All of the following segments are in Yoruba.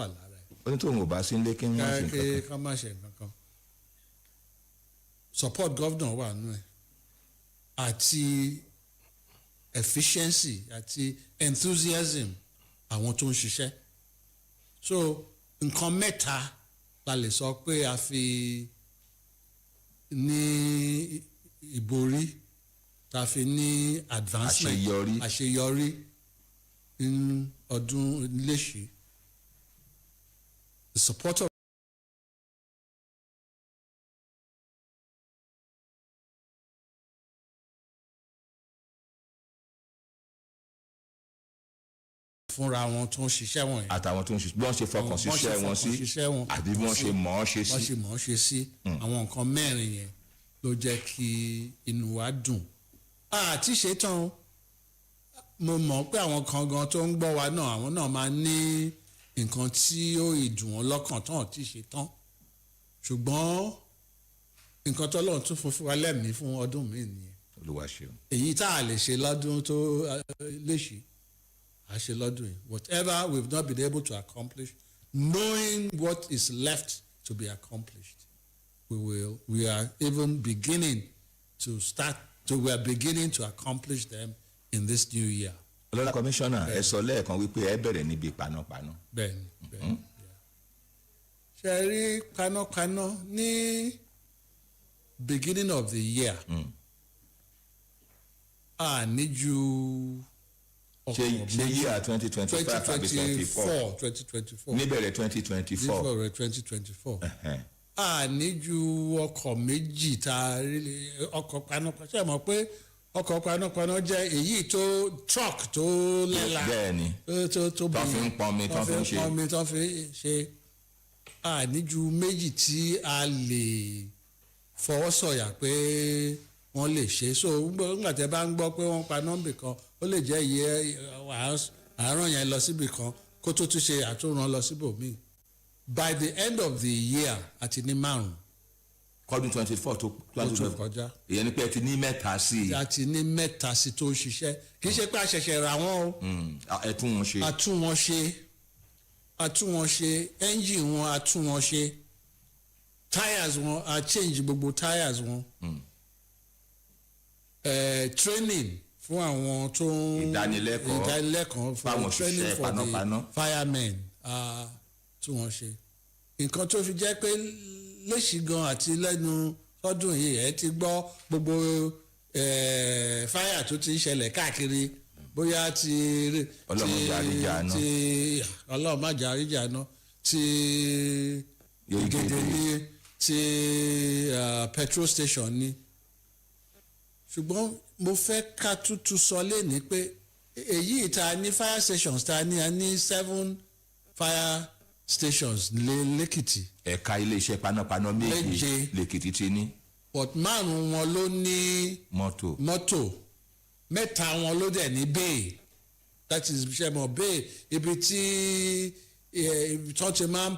wà lára ẹ̀. ó ní tóun ò bá sí nílé kí wọ́n ṣe nǹkan kan. ká má ṣe nǹkan kan. Support governor wà nù ẹ̀ àti efficiency àti enthusiasm àwọn tó ń ṣiṣẹ́. So nǹkan mẹ́ta la lè sọ pé a fi ní ìborí ta fi ní advancement àṣeyọrí ní ọdún léṣe. The support of fúnra wọn tó ń ṣiṣẹ́ wọn yẹn. àtàwọn tó ń ṣiṣẹ́ bí wọ́n ṣe fọkàn ṣiṣẹ́ wọn sí àbí bí wọ́n ṣe mọ̀ ọ́ ṣe sí. wọ́n ṣe mọ̀ ọ́ ṣe sí àwọn nǹkan mẹ́rin yẹn ló jẹ́ kí inú wa dùn. àti ṣetán mo mọ̀ pé àwọn kan gan tó ń gbọ́ wa náà àwọn náà máa ní nǹkan tí ó ìdùn wọn lọ́kàn tán àti ṣetán ṣùgbọ́n nǹkan tó lọ́run tún fún wa lẹ́mìí fún ọdún míì nìyẹn. Olúwa ṣeun. èyí tá a lè ṣe lọ́dún tó léṣe a ṣe lọ́dún yìí whatever we've not been able to accomplish knowing what is left to be accomplished we are even beginning to accomplish them in this new year. Ọlọ́lá kọmíṣánná ẹ sọ lẹ́ẹ̀kan wípé ẹ bẹ̀rẹ̀ níbi panápaná. bẹ́ẹ̀ni ṣe rí panápaná ní beginning of the year a ní ju ṣe year 2025 àbí 2024 níbẹ̀rẹ̀ 2024 a ní ju ọkọ̀ méjì tá a rí ọkọ̀ panápaná ṣe mọ̀ pé ọkọ̀ panápaná jẹ́ èyí tó truck tó lẹ́la bẹ́ẹ̀ni tó bí fi ń pọnmi tó fi ṣe a ní ju méjì tí a lè fọwọ́ sọ̀yà pé wọ́n lè ṣe so nígbà tẹ́ bá ń gbọ́ pé wọ́n pa nọ́mbì kan ó lè jẹ́ iye àárọ̀ yẹn lọ síbì kan kó tó tún ṣe àtúnràn lọ síbòmíì by the end of the year àti ní 5. kọ́dún 24 tó kọjá ìyẹn ni pé ẹ ti ní mẹ́ta sí i. a ti ní mẹ́ta sí tó ń ṣiṣẹ́ kì í ṣe pé a ṣẹ̀ṣẹ̀ rà wọ́n o. ẹ tún wọn ṣe. a tún wọn ṣe engine wọn a tún wọn ṣe tires wọn a change gbogbo tires wọn. Training fún àwọn tó ń ìdánilẹ́kọ̀ọ́ fún training for the firemen tún wọn ṣe nǹkan tó fi jẹ́ pé léṣì gan àti lẹ́nu ọdún yìí ẹ ti gbọ́ gbogbo fáyà tó ti ń ṣẹlẹ̀ káàkiri bóyá ti ọlọ́run má jà àríjà náà ti Ògèdè ní ti petrol station ní ṣùgbọ́n mo fẹ́ ká tútù sọ lẹ́ni pé èyí ta ní fire stations ta ní a ní 7 fire stations lẹ́kìtì. ẹ̀ka iléeṣẹ́ panápaná méje lẹ́kìtì ti ní. but 5 wọn ló ní mọ́tò 3 wọn ló dẹ̀ ní bay that is ṣe mọ̀ bay ibi tí tó ti máa ń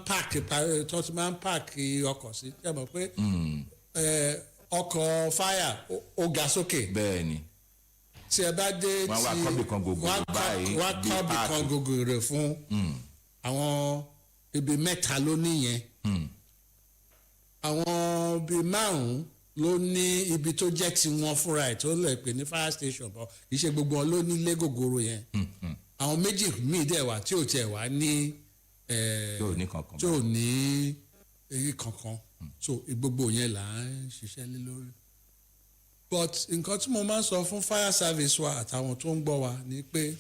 park ọkọ̀ sí ṣe mọ̀ pé ọkọ̀ fire ó ga sókè. bẹ́ẹ̀ni. tí ẹ bá dé wọ́n wá kọ́bì kan gògòrò báyìí wọ́n kọ́bì kan gògòrò fún àwọn ibi 3 ló níyẹn àwọn ibi 5 ló ní ibi tó jẹ́ tiwọn fúnra ẹ̀ tó lè pè ní fire station bọ̀ kì í ṣe gbogbo wọn ló ní ilé gògòrò yẹn àwọn méjì míì dẹ̀ wà tí ò tiẹ̀ wá ní tí ò ní èyí kankan so gbogbo yẹn là ń ṣiṣẹ́ lé lórí but nǹkan tí mo máa ń sọ fún fire service wa àtàwọn tó ń gbọ́ wa ni pé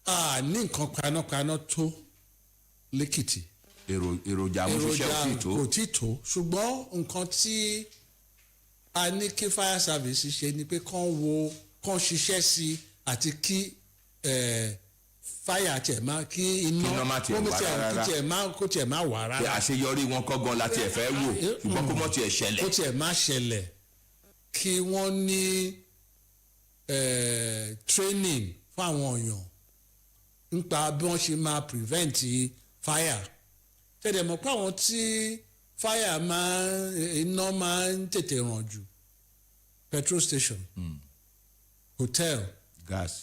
a ní nǹkan panápaná tó lẹ́kìtì. èròjà àwọn òṣìṣẹ́ kò tí tó ṣùgbọ́n nǹkan tí a ní kí fire service ṣe ni pé kán ṣiṣẹ́ sí àti kí fire tiẹ̀ máa kí iná kó tiẹ̀ máa wà rárá. àṣeyọrí wọn kọ́ gan láti ẹ̀fẹ́ wò ṣùgbọ́n kó mọ̀ tiẹ̀ ṣẹlẹ̀. kó tiẹ̀ máa ṣẹlẹ̀ kí wọ́n ní training fún àwọn èèyàn nípa bí wọ́n ṣe máa prevent fire tẹ̀lé mọ̀ pé àwọn tí fire iná máa ń tètè ràn jù petrol station hotel gas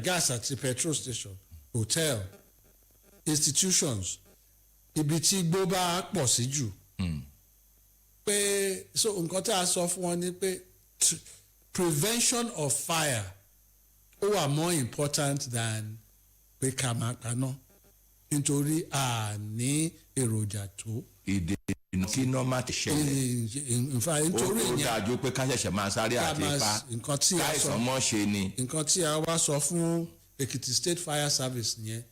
gas àti petrol station hotel institutions ibi tí igbó bá pọ̀ sí jù pé so nǹkan tí a sọ fún wọn ni pé prevention of fire ó wà more important than pé ká máa paná nítorí a ní èròjà tó. ìdènà kí iná má ti ṣẹlẹ̀ nítorí ó dájú pé ká ṣẹ̀ṣẹ̀ máa sáré àti ipá káìsàn mọ́ ṣe ni. nǹkan tí a wá sọ fún Ekiti State Fire Service yẹn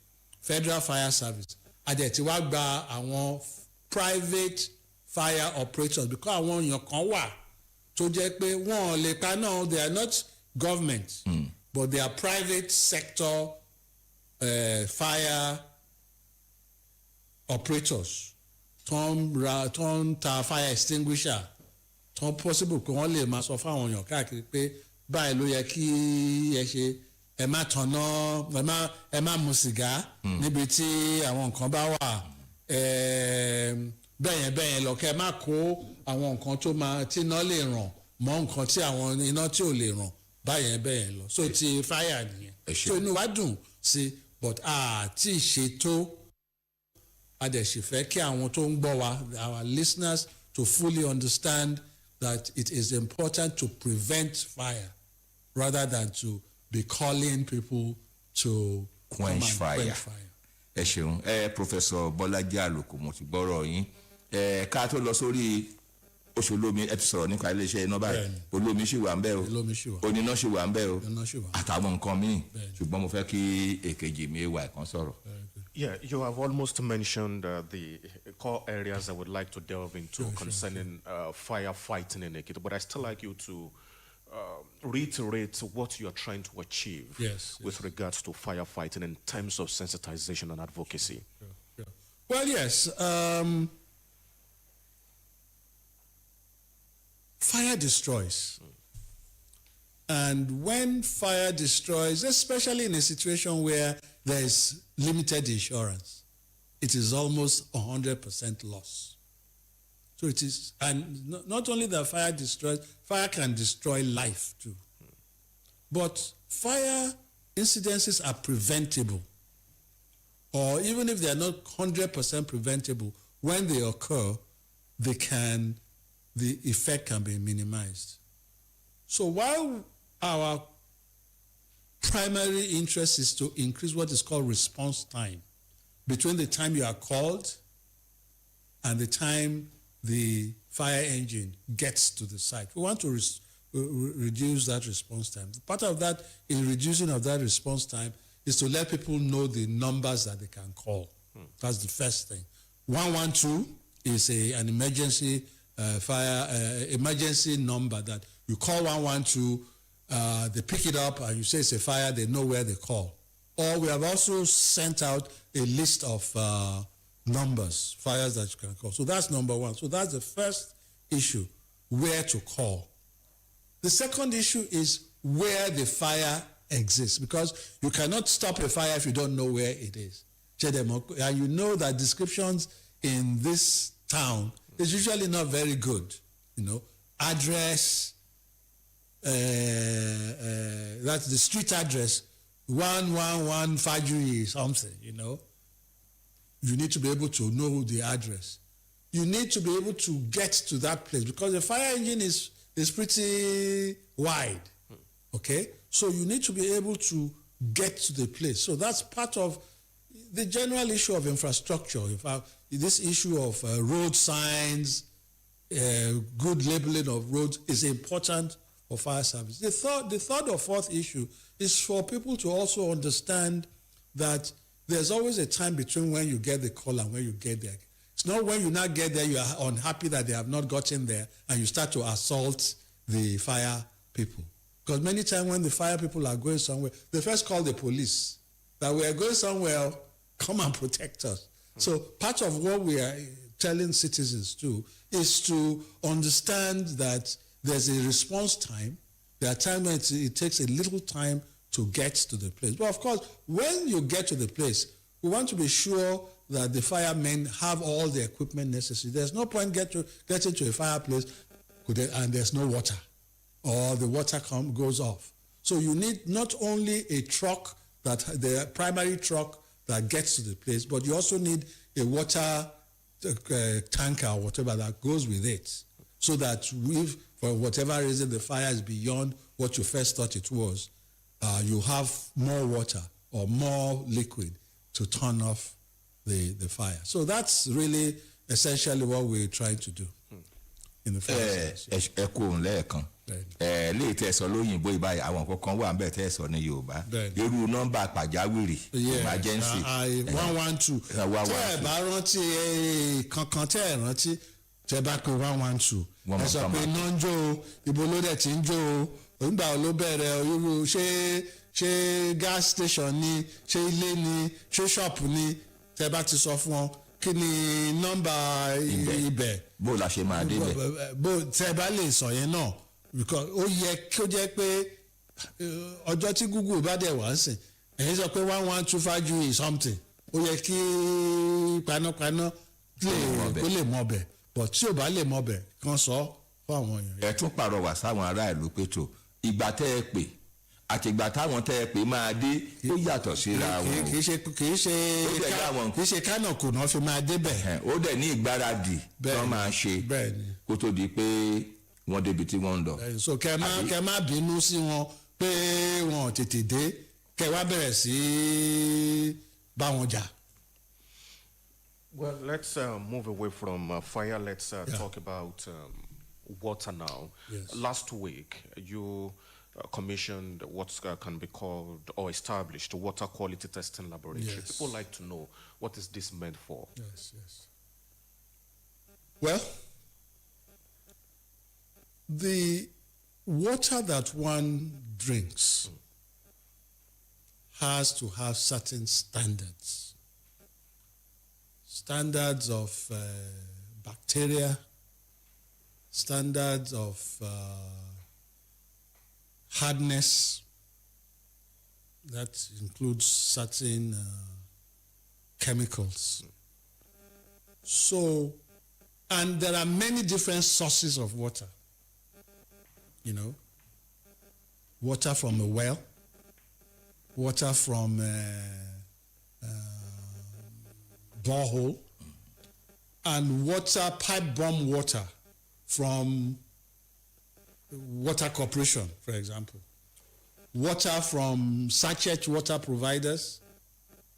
Federal Fire Service adẹ̀ tí wàá gba àwọn private fire operators because àwọn èèyàn kan wà tó jẹ́ pé wọ́n lè pa náà they are not government but they are private sector fire operators tó ń ta fire extinguisher tó possible pé wọ́n lè máa sọ fáwọn èèyàn káàkiri pé báyìí ló yẹ kí ẹ ṣe ẹ má tanná ẹ má mu sìgá níbi tí àwọn nǹkan bá wà bẹ́yẹn lọ kẹ́ ẹ má kó àwọn nǹkan tó máa tí iná lè ràn mọ́ nǹkan tí àwọn iná tí ò lè ràn bẹ́yẹn lọ so ti fire nìyẹn so inú wa dùn sí but àti ìṣètò adẹ̀sífẹ́ kí àwọn tó ń gbọ́ wa our listeners to fully understand that it is important to prevent fire rather than to be calling people to quench fire. ẹ ṣeun Professor Bọ́lájí Àlòkù mo ti gbọ́rọ̀ yín ká tó lọ sórí oṣù olómi ẹ ti sọ̀rọ̀ nípa iléeṣẹ́ iná báyìí olómi ṣì wà ń bẹ̀ o oníná ṣì wà ń bẹ̀ o àtàwọn nǹkan míì ṣùgbọ́n mo fẹ́ kí èkejì mi wà ẹ̀kan sọ̀rọ̀. Yeah, you have almost mentioned the core areas I would like to delve into concerning firefighting in Ekiti, but I still like you to reiterate what you are trying to achieve with regards to firefighting in terms of sensitization and advocacy. Well, yes. Fire destroys. And when fire destroys, especially in a situation where there is limited insurance, it is almost 100% loss. So it is, and not only that fire destroys, fire can destroy life too. But fire incidences are preventable. Or even if they are not 100% preventable, when they occur, the effect can be minimized. So while our primary interest is to increase what is called response time, between the time you are called and the time the fire engine gets to the site. We want to reduce that response time. Part of that in reducing of that response time is to let people know the numbers that they can call. That's the first thing. 112 is an emergency emergency number that you call 112, they pick it up and you say it's a fire, they know where they call. Or we have also sent out a list of numbers, fires that you can call. So that's number one. So that's the first issue, where to call. The second issue is where the fire exists, because you cannot stop a fire if you don't know where it is. And you know that descriptions in this town is usually not very good. You know, address, that's the street address, 111 Fajri something, you know. You need to be able to know the address. You need to be able to get to that place because the fire engine is pretty wide, okay? So you need to be able to get to the place. So that's part of the general issue of infrastructure. In fact, this issue of road signs, good labeling of roads is important for fire service. The third or fourth issue is for people to also understand that there's always a time between when you get the call and when you get there. It's not when you now get there, you are unhappy that they have not gotten there and you start to assault the fire people. Because many times when the fire people are going somewhere, they first call the police that we are going somewhere, come and protect us. So part of what we are telling citizens too is to understand that there's a response time. There are times when it takes a little time to get to the place. But of course, when you get to the place, we want to be sure that the firemen have all the equipment necessary. There's no point getting to a fireplace and there's no water, or the water goes off. So you need not only a truck, that the primary truck that gets to the place, but you also need a water tanker or whatever that goes with it, so that if for whatever reason the fire is beyond what you first thought it was, you have more water or more liquid to turn off the fire. So that's really essentially what we're trying to do in the first place. Lè tẹ́ sọ lóyìnbó ìbáyìí àwọn kankan wà ńbẹ̀ tẹ́ sọ ní Yorùbá. Irú nọ́mbà pàjáwìrì emergency 112. Tẹ́ ẹ bá rántí kankan tẹ́ ẹ rántí tẹ́ bá pé 112. Ẹ sọ pé iná ń jó o, ibo ló dẹ̀ ti ń jó o, nígbà ló bẹ̀rẹ̀ irú ṣé gas station ni, ṣé ilé ni, ṣé ṣọ́ọ̀pù ni, tẹ́ bá ti sọ fún ọ kí ni nọ́mbà ibẹ̀. Bó la ṣe máa débẹ̀. Bó tẹ́ bá lè sọ yẹn náà, because ó yẹ kí ó jẹ́ pé ọjọ́ tí Google bá dẹ̀ wá sìn ẹ̀yin sọ pé 1125 is something, ó yẹ kí panápaná kó lè mọ̀ bẹ̀, but tí ò bá lè mọ̀ bẹ̀ kàn sọ fún àwọn èèyàn. Ẹ tún pàrọwà sáwọn ará ìlú pé tó ìgbà tẹ́ ẹ pè àti ìgbà táwọn tẹ́ ẹ pè máa dé ó yàtọ̀ síra wọn. kì í ṣe kánà kò náà fi máa débẹ̀. Ó dẹ̀ ní ìgbáradì tí wọ́n máa ṣe kó tó di pé wọ́n débi tí wọ́n ń lọ. So kẹ má bínú sí wọn pé wọn ò tètè dé, kẹ wá bẹ̀rẹ̀ sí bá wọn jà. Well, let's move away from fire. Let's talk about water now. Yes. Last week, you commissioned what can be called or established a water quality testing laboratory. Yes. People like to know, what is this meant for? Yes. Well, the water that one drinks has to have certain standards. Standards of bacteria, standards of hardness, that includes certain chemicals. So, and there are many different sources of water. You know, water from a well, water from borehole, and water, pipe bomb water from water corporation, for example. Water from sachet water providers,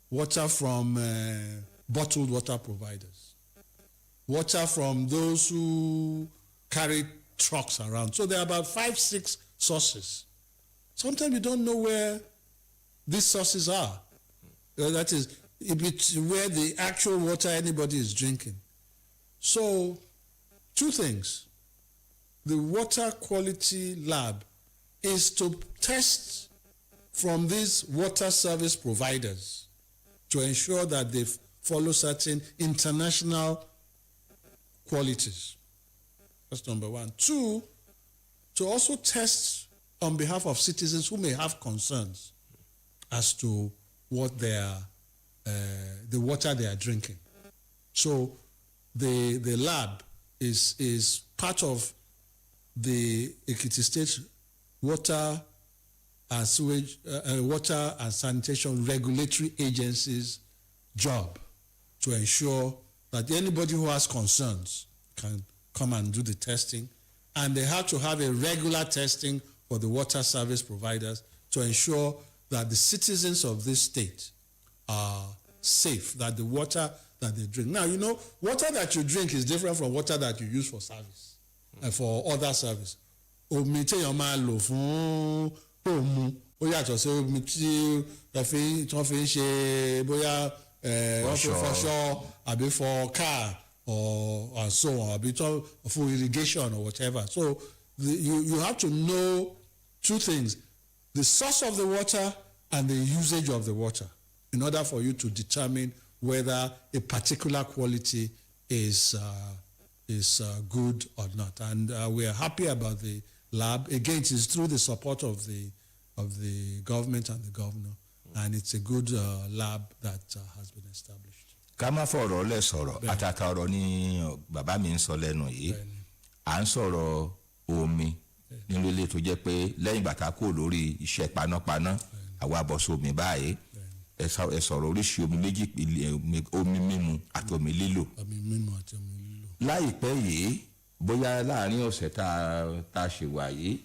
water from bottled water providers, water from those who carry trucks around. So there are about 5-6 sources. Sometimes you don't know where these sources are. That is, if it's where the actual water anybody is drinking. So, 2 things. The water quality lab is to test from these water service providers to ensure that they follow certain international qualities. That's number 1. 2, to also test on behalf of citizens who may have concerns as to what the water they are drinking. So the lab is part of the Ekiti State Water and Sewage, Water and Sanitation Regulatory Agency's job to ensure that anybody who has concerns can come and do the testing, and they have to have a regular testing for the water service providers to ensure that the citizens of this state are safe, that the water that they drink. Now, you know, water that you drink is different from water that you use for service, for other service. Omi tí èèyàn máa lò fún òmu ó yàtọ̀ sí omi tí wọ́n fi ń ṣe bóyá wọ́n fi fọṣọ àbí for car or and so on, àbí for irrigation or whatever. So you have to know 2 things: the source of the water and the usage of the water, in order for you to determine whether a particular quality is good or not. And we are happy about the lab. Again, it is through the support of the government and the governor, and it's a good lab that has been established. Ká má fọ̀rọ̀ lẹ̀ sọ̀rọ̀, àtàtà ọ̀rọ̀ ni bàbá mi ń sọ lẹ́nu yìí. À ń sọ̀rọ̀ omi nínú ilé tó jẹ́ pé lẹ́yìn bàtà kò lórí iṣẹ́ panápaná àwa bọ̀ sómi báyìí. ẹ sọ̀rọ̀ oríṣi omi méjì omi mímu àti omi lílò. omi mímu àti omi lílò. láìpẹ́ yìí bóyá láàrin ọ̀sẹ̀ tá a ṣe wà yìí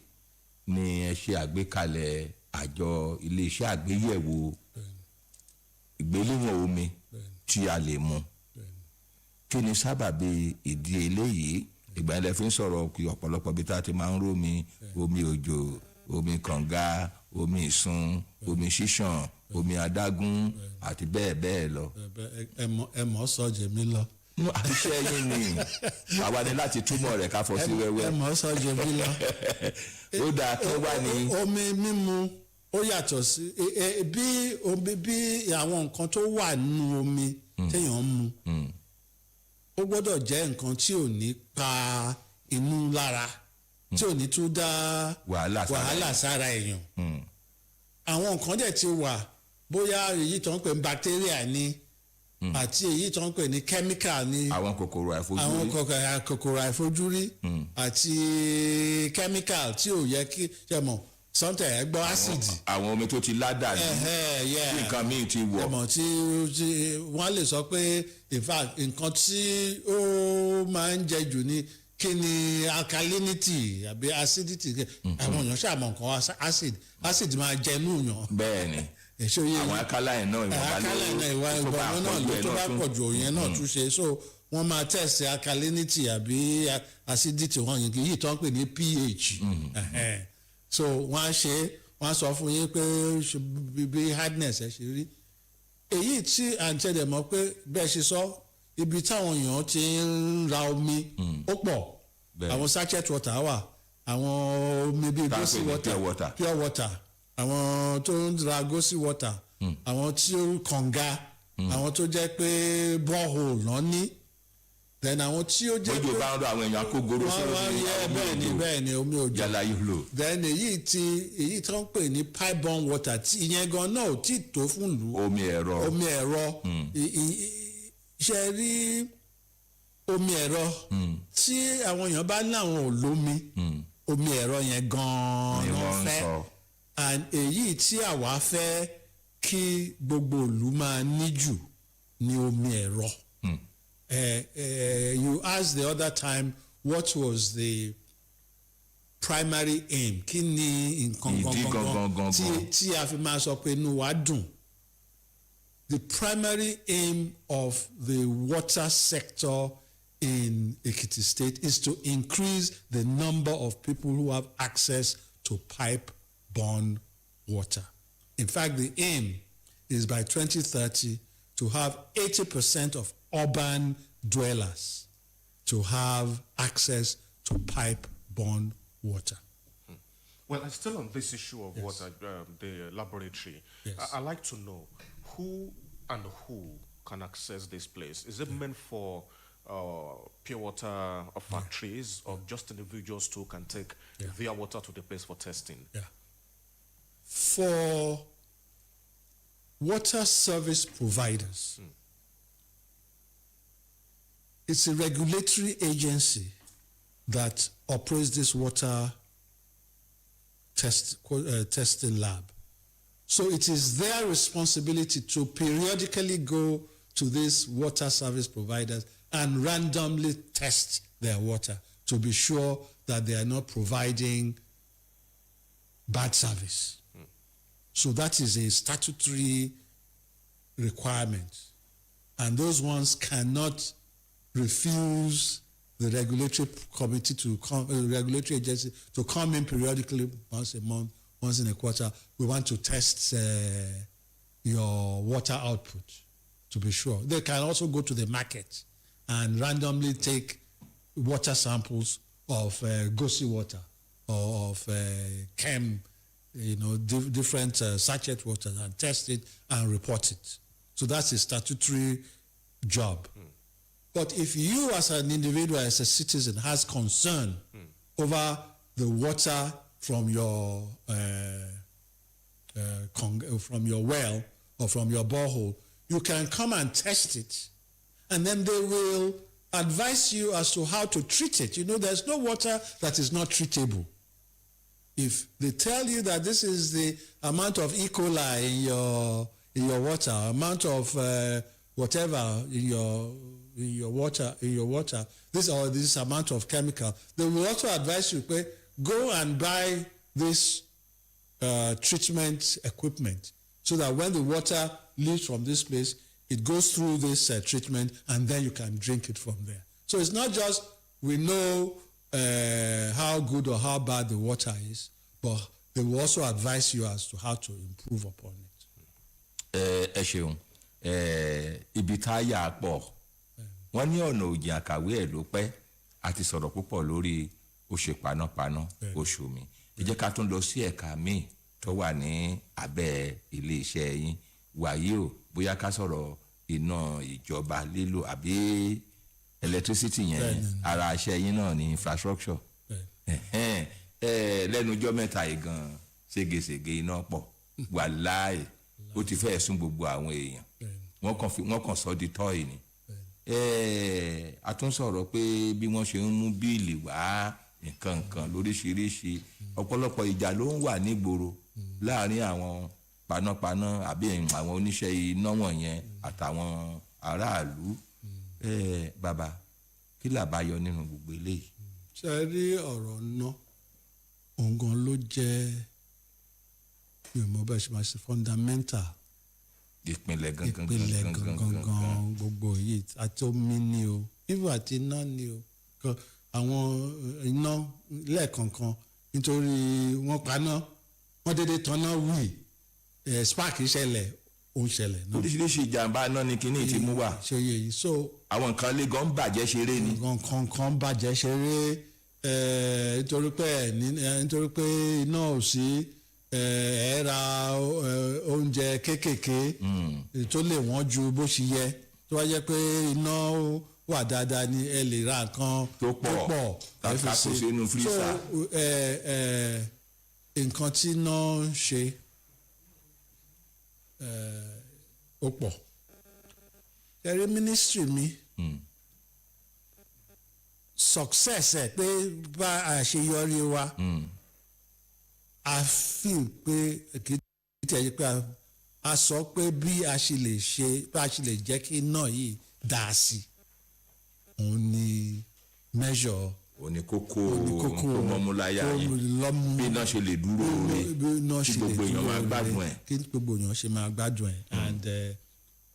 ni ẹ ṣe àgbékalẹ̀ àjọ iléeṣẹ́ àgbéyẹ̀wò ìgbéléwọ̀n omi tí a lè mu. kí ni sábàbí ìdí eléyìí? ìgbà ilẹ̀ fi ń sọ̀rọ̀ kí ọ̀pọ̀lọpọ̀ bí tá a ti máa ń rómi, omi òjò, omi kànga, omi ìsun, omi ṣíṣàn, omi adágún àti bẹ́ẹ̀ bẹ́ẹ̀ lọ. ẹ mọ̀ sọ jèmi lọ. àṣìṣe yín ni àwa ni láti túmọ̀ rẹ̀ ká fọ́ sí wẹ́wẹ́. ẹ mọ̀ sọ jèmi lọ. ó dáa kí wá ní. omi mímu ó yàtọ̀ sí bí àwọn nǹkan tó wà nínú omi téèyàn ń mu ó gbọ́dọ̀ jẹ́ nǹkan tí ò ní pa inú lára tí ò ní tún dá wàhálà sára èèyàn. àwọn nǹkan dẹ̀ ti wà bóyá èyí tó ń pè ní bacteria ni àti èyí tó ń pè ní chemical ni. àwọn kòkòrò àìfojúrí. àwọn kòkòrò àìfojúrí àti chemical tí ò yẹ kí ṣe mọ̀ sometimes ẹ gbọ́ acid. àwọn omi tó ti ládàá ní nǹkan míì ti wọ̀. ẹ̀mọ̀ tí wọ́n lè sọ pé in fact nǹkan tí ó máa ń jẹ jù ni kí ni alkalinity àbí acidity àwọn èèyàn ṣàmọ nǹkan acid máa jẹ inú yàn. bẹ́ẹ̀ni àwọn alkaline náà ìwà ìgbọ̀nmọ́ náà ló tó bá pọ̀ jù òyìn náà tún ṣe so wọ́n máa test alkalinity àbí acidity wọn yìí tó ń pè ní pH. So wọ́n á sọ fún yín pé bí hardness ẹ ṣe rí èyí tí àǹtẹ̀dẹ̀ mọ̀ pé bẹ́ẹ̀ ṣe sọ ibi táwọn èèyàn ti ń ra omi ó pọ̀ àwọn sachet water wà àwọn omi bíi gosi water pure water àwọn tó ń ra gosi water àwọn tí ó kànga àwọn tó jẹ́ pé borehole náà ní then àwọn tí ó jẹ́ pé ojú bá ń rọ àwọn èèyàn kó goro sí bẹ́ẹ̀ ni omi òjò yàrá yìí lò. then èyí tó ń pè ní pipe borne water tí ìyẹn gan náà ò tí ì tó fún ìlú. omi ẹ̀rọ ṣe rí omi ẹ̀rọ tí àwọn èèyàn bá láwọn ò lómi omi ẹ̀rọ yẹn gan-an ló fẹ́ and èyí tí àwa fẹ́ kí gbogbo ìlú máa ní jù ní omi ẹ̀rọ. You asked the other time what was the primary aim kí ni nǹkan gangan tí a fi máa sọ pé inú wa dùn. The primary aim of the water sector in Ekiti State is to increase the number of people who have access to pipe-borne water. In fact, the aim is by 2030 to have 80% of urban dwellers to have access to pipe-borne water. Well, I'm still on this issue of water, the laboratory. Yes. I'd like to know who can access this place. Is it meant for pure water factories or just individuals who can take their water to the place for testing? Yeah. For water service providers, it's a regulatory agency that operates this water testing lab. So it is their responsibility to periodically go to these water service providers and randomly test their water to be sure that they are not providing bad service. So that is a statutory requirement. And those ones cannot refuse the regulatory committee regulatory agency to come in periodically once a month, once in a quarter. We want to test your water output to be sure. They can also go to the market and randomly take water samples of Gosi water or of chem, different sachet water and test it and report it. So that's a statutory job. But if you as an individual, as a citizen, has concern over the water from your well or from your borehole, you can come and test it, and then they will advise you as to how to treat it. There's no water that is not treatable. If they tell you that this is the amount of E. coli your water, amount of whatever in your water, this amount of chemical. They will also advise you, go and buy this treatment equipment so that when the water leaves from this place, it goes through this treatment and then you can drink it from there. So it's not just we know how good or how bad the water is, but they will also advise you as to how to improve upon it. Ẹ ṣeun, ibi tá a yà pọ̀, wọ́n ní ọ̀nà òjì àkàwé ẹ̀ ló pẹ́, a ti sọ̀rọ̀ púpọ̀ lórí ó ṣe panápaná oṣù mi. Ẹ jẹ́ ká tún lọ sí ẹ̀ka míì tó wà ní abẹ́ ilé iṣẹ́ yín. Wàyí o, bóyá ká sọ̀rọ̀ iná ìjọba lílò àbí electricity yẹn, ara iṣẹ́ yín náà ní infrastructure. Lẹ́nu ọjọ́ mẹ́ta yìí gan ségesège iná pọ̀, wàláì ó ti fẹ́ sún gbogbo àwọn èèyàn, wọ́n kàn sọ di tọ́ì ni. A tún sọ̀rọ̀ pé bí wọ́n ṣe ń mú bíìlì wá nǹkan lóríṣiríṣi, ọ̀pọ̀lọpọ̀ ìjà ló ń wà nígboro láàrin àwọn panápaná àbí àwọn oníṣẹ́ iná wọ̀nyẹn àtàwọn aráàlú. Bàbá, kí làbáyọ nínú gbogbo eléyìí? Ṣé ẹ rí ọ̀rọ̀ náà òǹgàn ló jẹ́ ìmọ̀ bá ṣe máa ṣe fundamental ìpínlẹ̀ gangan gbogbo yìí, àti omi ni o, ibò àti iná ni o, àwọn iná lẹ́ẹ̀kọ̀ọ̀kan nítorí wọ́n paná wọ́n dédé tanná wì, spark ṣẹlẹ̀ ó ṣẹlẹ̀ náà. Oríṣiríṣi ìjàmbá náà ni kíní ti mú wá. ṣe yìí so àwọn nǹkan lé gan bàjẹ́ ṣeré ni. nǹkan bàjẹ́ ṣeré nítorí pé iná ò sí, ẹ ra oúnjẹ kéékèèké tó lè wọ́n ju bó ṣe yẹ, tó wá jẹ́ pé iná wà dáadáa ni ẹ lè ra nǹkan tó pọ̀ kàkà kó sínú fírísà. nǹkan tí iná ń ṣe ó pọ̀. ẹ̀rí ministry mi success ẹ̀ pé bá àṣeyọrí wa a feel pé Èkìtì tẹ̀ pé a sọ pé bí a ṣe lè jẹ́ kí iná yìí dà sí, òun ni measure. Òní kókó tó mọ́múláyà yìí bí iná ṣe lè dúró rẹ̀ kí gbogbo èèyàn máa gbádùn ẹ̀. kí gbogbo èèyàn ṣe máa gbádùn ẹ̀ and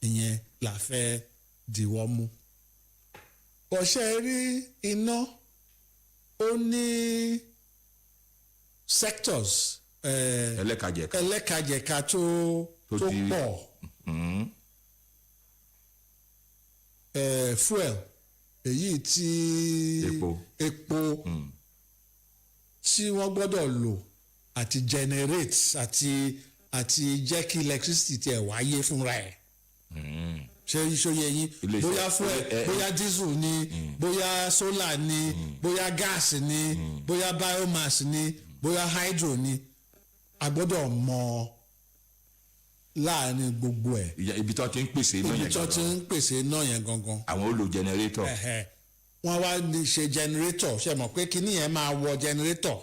ìyẹn la fẹ́ diwọ́ mú. ọ̀ṣẹ́ rí iná ó ní sectors ẹlẹ́kajẹ̀ka tó pọ̀. Fuel, èyí tí epo tí wọ́n gbọ́dọ̀ lò àti generate àti jẹ́ kí electricity tiẹ̀ wáyé fúnra ẹ̀. ṣé ìṣòye yín bóyá fuel bóyá diesel ni bóyá solar ni bóyá gas ni bóyá biomass ni bóyá hydro ni, a gbọ́dọ̀ mọ̀ láàrin gbogbo ẹ̀. ibi tó ti ń pèsè iná yẹn gangan. ibi tó ti ń pèsè iná yẹn gangan. àwọn ó lo generator. wọ́n wá ṣe generator, ṣe mọ̀ pé kíní yẹn máa wọ generator.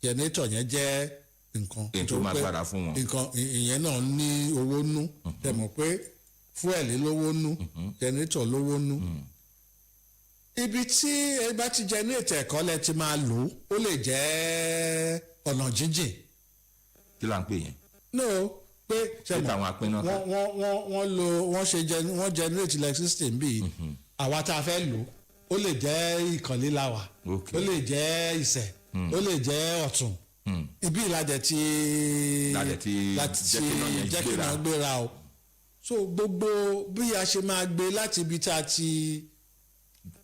Generator yẹn jẹ́ nǹkan. ètò máa gbára fún wọn. nǹkan ìyẹn náà ní owó nú. ṣe mọ̀ pé fuel lówó nú, generator lówó nú. Ibi tí ẹ bá ti generate ẹ̀kọ́ lẹ ti máa lò ó lè jẹ́ ọ̀nà jíjìn. kí là ń pè yẹn? No, pé wọ́n generate electricity bíi àwa tá a fẹ́ lò ó lè jẹ́ ìkànnì láwà, ó lè jẹ́ ìsẹ̀, ó lè jẹ́ ọ̀tún, ibi ìlàjẹ̀ tí jẹ́ kí náà gbéra o. So gbogbo bí a ṣe máa gbé láti ibi tá a ti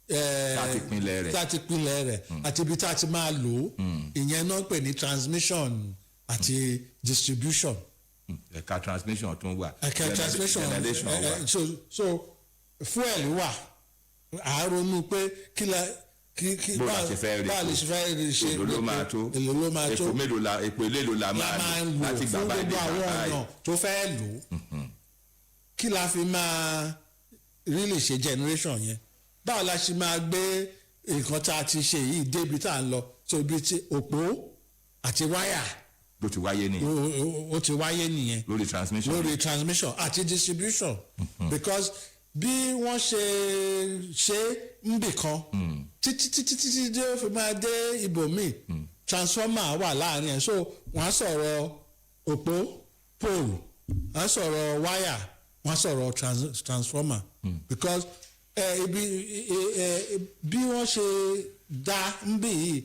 láti pinlẹ̀ rẹ̀ àti ibi tá a ti máa lò ó, ìyẹn náà pè ní transmission àti distribution. ẹ̀ka transmission tún wà. ẹ̀ka transmission so fuel wà, àárọ̀nù pé bó la ṣe fẹ́ rí ṣe èlò ló máa tó epo mélòó la máa lò láti gbà báyìí fún gbogbo àwọn ọ̀nà tó fẹ́ lò ó. kí la fi máa really ṣe generation yẹn, báwo la ṣe máa gbé nǹkan tá a ti ṣe yìí débi tá a ń lọ, so ibi tí òpó àti wáyà bó ti wáyé nìyẹn. ó ti wáyé nìyẹn. lórí transmission àti distribution. Because bí wọ́n ṣe ń bì kan títí dé ó fi máa dé ibòmíì transformer wà láàrin ẹ̀, so wọ́n á sọ̀rọ̀ òpó pole, wọ́n á sọ̀rọ̀ wire, wọ́n á sọ̀rọ̀ transformer. Because bí wọ́n ṣe dá ń bì yìí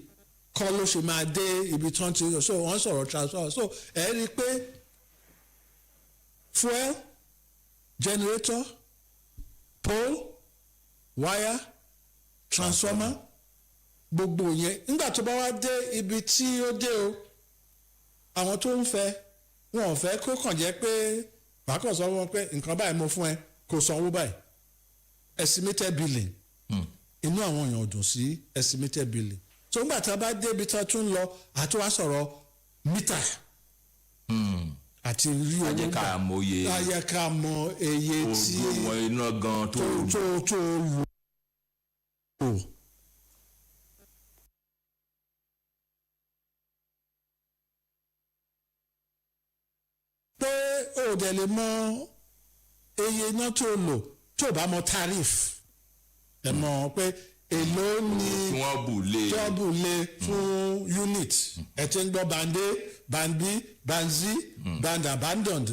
kọ́ ló ṣe máa dé ibi tí wọ́n ti so wọ́n sọ̀rọ̀ transformer. So ẹ rí i pé fuel, generator, pole, wire, transformer, gbogbo yẹn nígbà tó bá wá dé ibi tí ó dé o, àwọn tó ń fẹ́ wọn ò fẹ́ kó kàn jẹ́ pé bákan sọ wọn pé nǹkan báyìí mo fún ẹ kó sanwó báyìí, estimated billing. Inú àwọn èèyàn ò dùn sí estimated billing. So nígbà tí a bá dé ibi tí a tún lọ àti wá sọ̀rọ̀ mítà àti rí owó gbà, ayé ká mọ iye tí ojú wọn iná gan tó lù ó. pé ó dẹ̀ lè mọ iye iná tó lò tó bá mọ tariff ẹ mọ̀ pé èló ni wọ́n bù lé fún unit ẹ ti ń gbọ́ band A, band B, band Z, band abandoned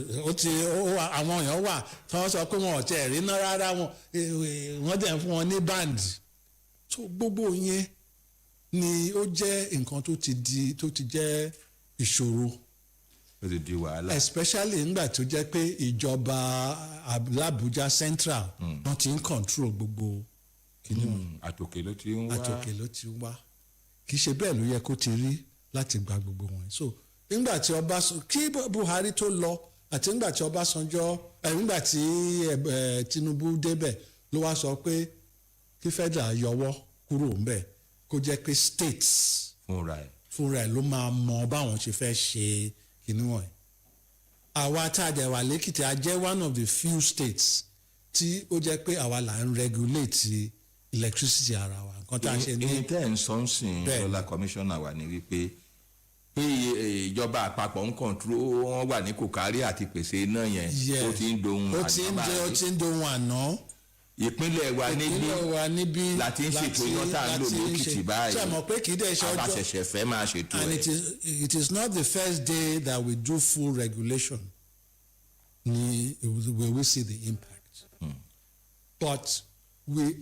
àwọn èèyàn wà tí wọ́n sọ pé wọn ò tẹ̀ rí ná rárá wọ́n dẹ̀ fún wọn ní band. So gbogbo yẹn ni ó jẹ́ nǹkan tó ti jẹ́ ìṣòro. ó ti di wàhálà. Especially nígbà tó jẹ́ pé ìjọba l'Abuja Central wọ́n ti ń control gbogbo kìnìún. àtòkè ló ti ń wá. Kì í ṣe bẹ́ẹ̀ ló yẹ kó ti rí láti gba gbogbo wọn. So nígbà tí kí Buhari tó lọ àti nígbà tí Ọbásanjọ́ nígbà tí Tinubu débẹ̀ ló wá sọ pé kí federal yọwọ́ kúrò ńbẹ̀ kó jẹ́ pé states fúnra ẹ̀ ló máa mọ báwọn ṣe fẹ́ ṣe kìnìún ẹ̀. Àwa tá a dẹ̀ wà lẹ́kìtì a jẹ́ one of the few states tí ó jẹ́ pé àwa là ń regulate electricity ara wa nǹkan tá a ṣe ní. tẹ́ ẹ̀ ń sọ ń sìn lọ́la commissioner wà ní wípé ìjọba àpapọ̀ ń kọ̀ǹtró wọn wà ní kòkárí àti pèsè iná yẹn ó ti ń dohun àná. ìpínlẹ̀ wa níbí láti ń ṣètò iná tá a ń lò lókìtì báyìí àbáṣẹ̀ṣẹ̀ fẹ́ máa ṣètò ẹ̀. And it is not the first day that we do full regulation where we see the impact. But we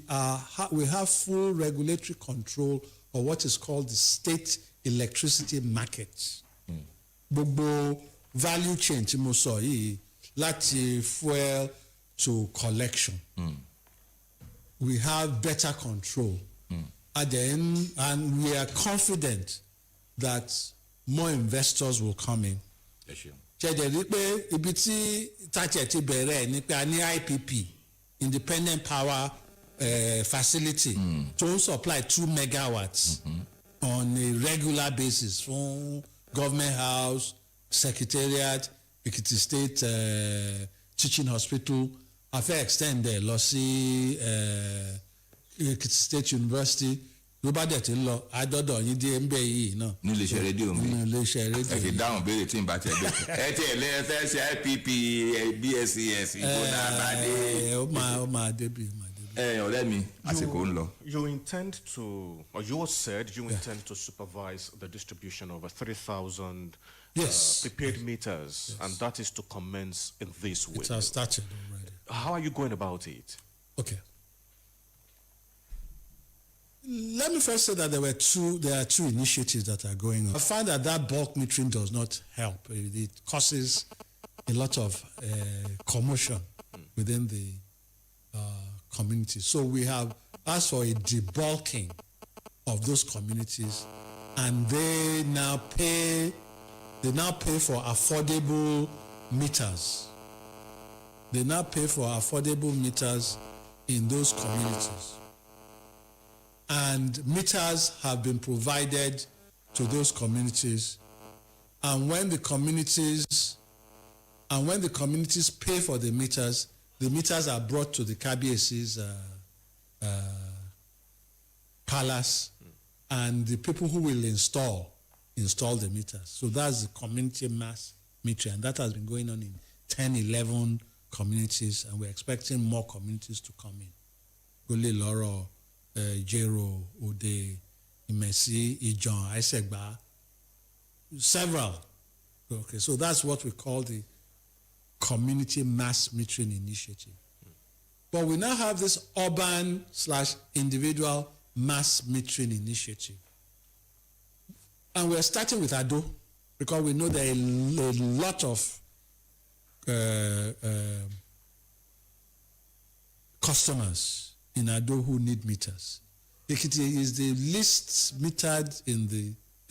have full regulatory control of what is called the state electricity market. Gbogbo value chain tí mo sọ yìí láti fuel to collection. We have better control. And we are confident that more investors will come in. Ṣẹ̀dẹ̀ rí pé ibi tí tàjẹ̀ ti bẹ̀rẹ̀ ni pé a ní IPP, Independent Power Facility, to supply 2 megawatts on a regular basis from Government House, Secretariat, Ekiti State Teaching Hospital. A fẹ́ extend ẹ̀ lọ sí Ekiti State University. Ló bá dẹ̀ ti ń lọ àádọ́dọ̀ yín dé ń bẹ̀ yìí náà. ní iléeṣẹ́ rédíò mi ní iléeṣẹ́ rédíò ẹ fi dáhùn béèrè tí n bá tẹ̀ bẹ́ẹ̀. ẹ tiẹ̀ lé fẹ́ ṣe IPP BSCS ìbò náà bá dé. ó máa débi. ọ̀rẹ́ mi àsìkò ń lọ. You intend to, or you said you intend to supervise the distribution of 3,000 prepaid meters, and that is to commence in this way. It has started already. How are you going about it? Okay. Let me first say that there are two initiatives that are going on. I find that bulk metering does not help. It causes a lot of commotion within the community. So we have asked for a debulking of those communities, and they now pay for affordable meters. They now pay for affordable meters in those communities. And meters have been provided to those communities. And when the communities pay for the meters are brought to the KBS's palace, and the people who will install install the meters. So that's the community mass metering, and that has been going on in 10, 11 communities, and we're expecting more communities to come in. Gole Loro, Jero, Ode, Imesi, Ijon, Aisegba, several. Okay, so that's what we call the community mass metering initiative. But we now have this urban/individual mass metering initiative. And we're starting with Ado because we know there are a lot of customers in Ado who need meters. Ekiti is the least metered in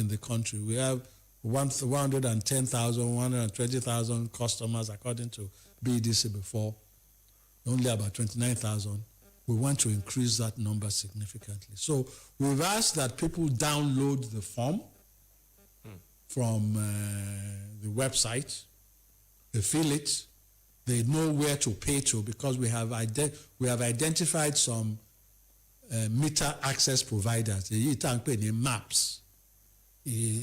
the country. We have 110,000, 120,000 customers according to BDC before, only about 29,000. We want to increase that number significantly. So we've asked that people download the form from the website, they fill it, they know where to pay to because we have identified some meter access providers, the MAPs,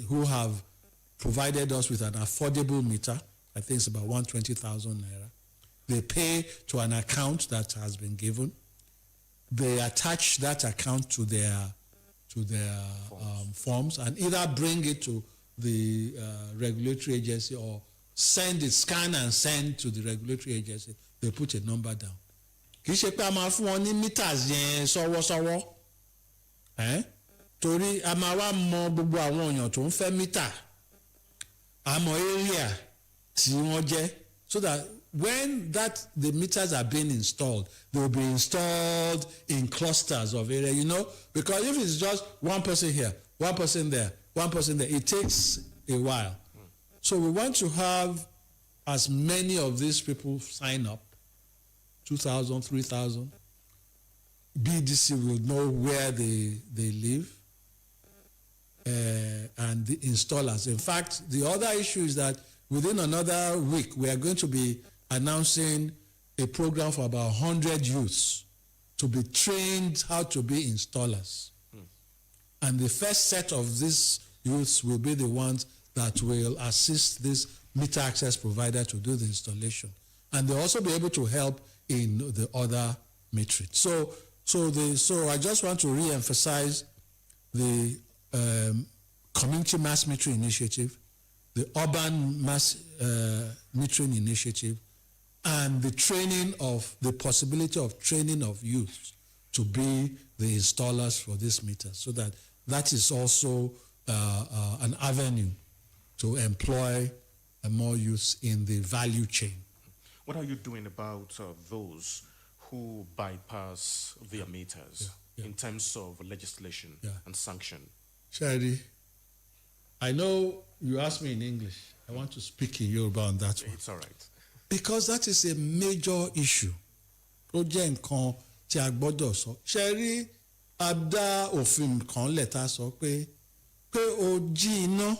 who have provided us with an affordable meter. I think it's about 120,000 naira. They pay to an account that has been given. They attach that account to their forms and either bring it to the regulatory agency or scan and send to the regulatory agency. They put a number down. Kì í ṣe pé a máa fún wọn ní meters yẹn sọ́wọ́sọ́wọ́. Torí a máa wá mọ gbogbo àwọn èèyàn tó ń fẹ́ meter. Àmọ́ area tí wọ́n jẹ́ so that when the meters are being installed, they will be installed in clusters of area, because if it's just one person here, one person there, one person there, it takes a while. So we want to have as many of these people sign up, 2,000, 3,000. BDC will know where they live and the installers. In fact, the other issue is that within another week, we are going to be announcing a program for about 100 youths to be trained how to be installers. And the first set of these youths will be the ones that will assist this meter access provider to do the installation. And they'll also be able to help in the other metering. So I just want to re-emphasize the community mass metering initiative, the urban mass metering initiative, and the possibility of training of youth to be the installers for this meter, so that is also an avenue to employ more youth in the value chain. What are you doing about those who bypass their meters in terms of legislation and sanction? Shadi, I know you asked me in English. I want to speak in Yoruba on that one. It's all right. Because that is a major issue. Ó jẹ́ nǹkan tí a gbọ́dọ̀ sọ. Ṣé rí abdá òfin kan lẹ́ta sọ pé o jí iná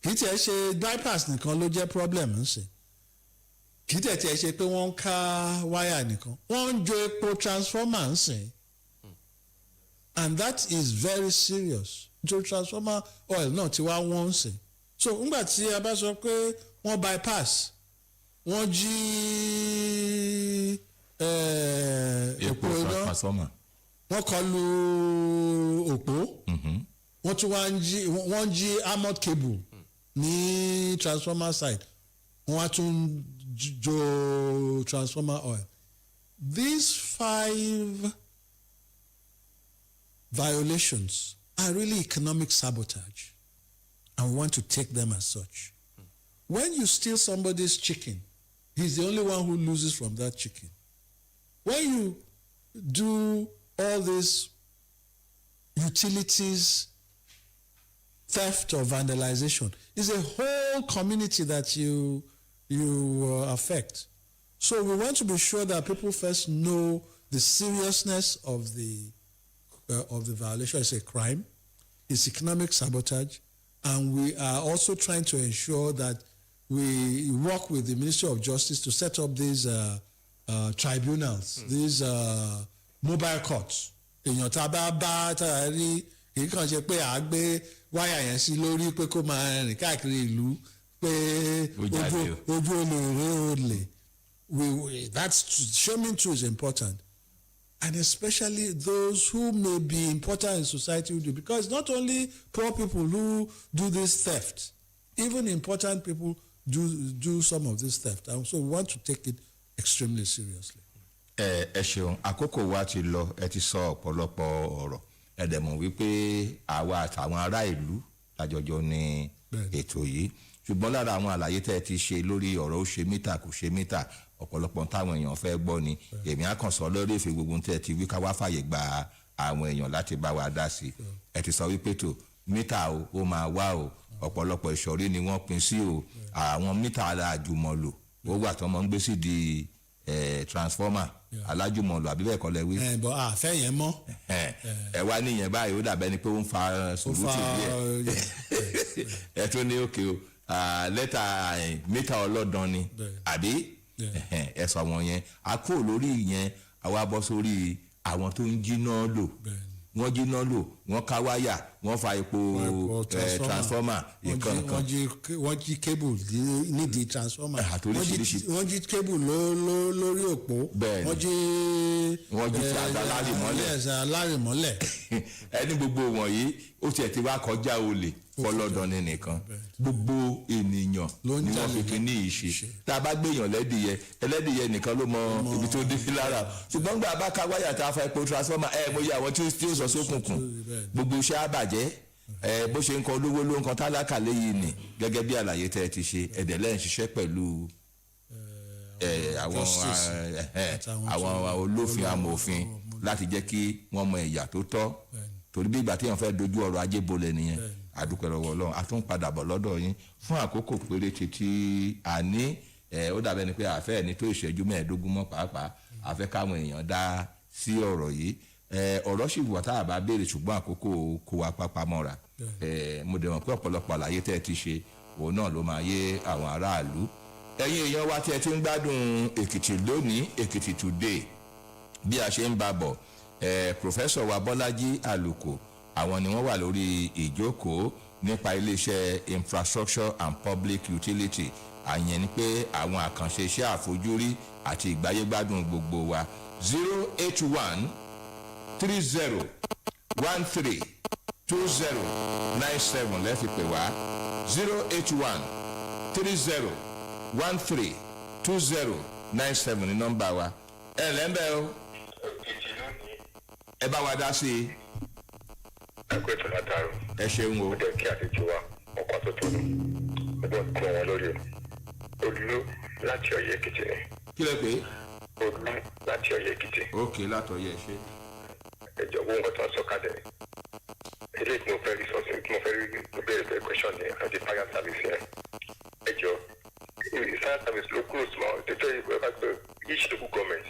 kì í tiẹ̀ ṣe bypass nìkan ló jẹ́ problem ń sìn. Kì í tiẹ̀ ṣe pé wọ́n ń ká wáyà nìkan. Wọ́n ń jó epo transformer ń sìn. And that is very serious. Jo transformer oil náà ti wá wọ́n ń sìn. So ńgbà tí a bá sọ pé wọ́n bypass, wọ́n jí òpó iná, wọ́n kọlu òpó, wọ́n tún wọ́n jí armored cable ní transformer side, wọ́n wá tún jó transformer oil. These 5 violations are really economic sabotage, and we want to take them as such. When you steal somebody's chicken, he's the only one who loses from that chicken. When you do all this utilities theft or vandalization, it's a whole community that you affect. So we want to be sure that people first know the seriousness of the violation. It's a crime, it's economic sabotage, and we are also trying to ensure that we work with the Ministry of Justice to set up these tribunals, these mobile courts. Èèyàn tá a bá rí kì í kàn ṣe pé à á gbé wáyà yẹn sí lórí pé kó máa rìn káàkiri ìlú pé ojú olè that's showing through is important, and especially those who may be important in society who do, because not only poor people who do this theft, even important people do some of this theft, and so we want to take it extremely seriously. ẹ ṣeun àkókò wa ti lọ ẹ ti sọ ọ̀pọ̀lọpọ̀ ọ̀rọ̀ ẹ dẹ̀ mọ̀ wípé àwa àtàwọn ará ìlú lájọjọ ní ètò yìí ṣùgbọ́n lára àwọn àlàyé tẹ́ ẹ ti ṣe lórí ọ̀rọ̀ ó ṣe mítà kò ṣe mítà ọ̀pọ̀lọpọ̀ táwọn èèyàn fẹ́ gbọ́ ni èmi á kàn sọ lórí ìfẹ́ gbogbo tẹ́ ẹ ti wí ká wá fàyè gba àwọn èèyàn láti bá wa dá sí ẹ ti sọ wípé tó mítà o ó máa wá o ọ̀pọ̀lọpọ̀ ìsọ̀rí ni wọ́n pín sí o àwọn mítà alájùmọ̀lò ó wà tó máa ń gbé sí di transformer alájùmọ̀lò àbí bẹ́ẹ̀ kọ́ lẹ wí. bọ́ àfẹ́ yẹn mọ́. ẹ wá níyẹn báyìí ó dàbẹ́ ni pé ó ń fa sùúrùtì díẹ̀ ẹ tún ní òkè o lẹ́tà mítà ọlọ́dàn ni àbí ẹ sọ wọn yẹn a kúrò lórí yẹn àwa bọ́ sórí àwọn tó ń jiná lò wọ́n jiná lò wọ́n ká wáyà wọ́n fa epo transformer ìkànnìkan. wọ́n jí cable nídìí transformer wọ́n jí cable lórí òpó wọ́n jí ti alárìmọ́lẹ̀. ẹni gbogbo wọ̀nyí ó tiẹ̀ ti wá kọjá olè fọlọ́dọ̀ ní nìkan gbogbo ènìyàn ni wọ́n fi kíní yìí ṣe tá a bá gbéyàn ẹlẹ́dìyẹ nìkan ló mọ ibi tó dé lára ṣùgbọ́n gbà bá ká wáyà tá a fa epo transformer mo yẹ àwọn tí ó sọ sókùnkùn gbogbo iṣẹ́ àbàjẹ́ bó ṣe ń kọ olówó ló ń kan tálákà léyìí ni gẹ́gẹ́ bí àlàyé tẹ́ ẹ ti ṣe ẹ̀dẹ̀ lẹ́yìn ṣiṣẹ́ pẹ̀lú àwọn olófin amòfin láti jẹ́ kí wọ́n mọ ẹ̀yà tó tọ́ torí bí ìgbà téèyàn fẹ́ dojú ọrọ̀ ajé bolẹ̀ nìyẹn àdúpẹ́ lọ́wọ́ Ọlọ́run a tún padà bọ̀ lọ́dọ̀ yín fún àkókò péréte tí a ní ó dàbẹ́ ni pé àfẹ́ ní tó ìṣẹ́jú mẹ́ẹ̀ẹ́dógún mọ́ pàápàá àfẹ́ káwọn èèyàn dá sí ọ̀rọ̀ yìí ọ̀rọ̀ sì wà tá a bá béèrè ṣùgbọ́n àkókò kó wa pápá mọ́ra mo dẹ̀ mọ̀ pé ọ̀pọ̀lọpọ̀ àlàyé tẹ́ ẹ ti ṣe òun náà ló máa yé àwọn aráàlú ẹ̀yin èèyàn wa tí ẹ ti ń gbádùn Èkìtì lónìí Èkìtì today bí a ṣe ń bá bọ̀ Professor wa Bọ́lájí Àlùkò àwọn ni wọ́n wà lórí ìjókòó nípa iléeṣẹ́ infrastructure and public utility àyẹn ni pé àwọn àkànṣe iṣẹ́ àfojúrí àti ìgbáyégbádùn gbogbo wa 08130132097 lẹ́fi pè wá 08130132097 ní nọ́mbà wa ẹ lẹ́ńbẹ́ o ẹ bá wa dá sí i. ẹgbẹ́ tó látàrú. ẹ ṣeun o. ó dẹ̀ kí àlejò wa ọkọ̀ tó tó nù. ó dẹ̀ kọ́ wọn lórí olú láti Ọ̀yẹ́ Èkìtì ni. kí lẹ pé. olú láti Ọ̀yẹ́ Èkìtì. ok látọ̀yẹ́ ṣe. ẹjọ owó nǹkan tó ń sọ kalẹ̀ ilé tí mo fẹ́ rí sọ́sìn tí mo fẹ́ rí béèrè pé question ni àti fire service yẹn. ẹjọ fire service ló kúrò sí wọn tètè ìgbà bá pé each local government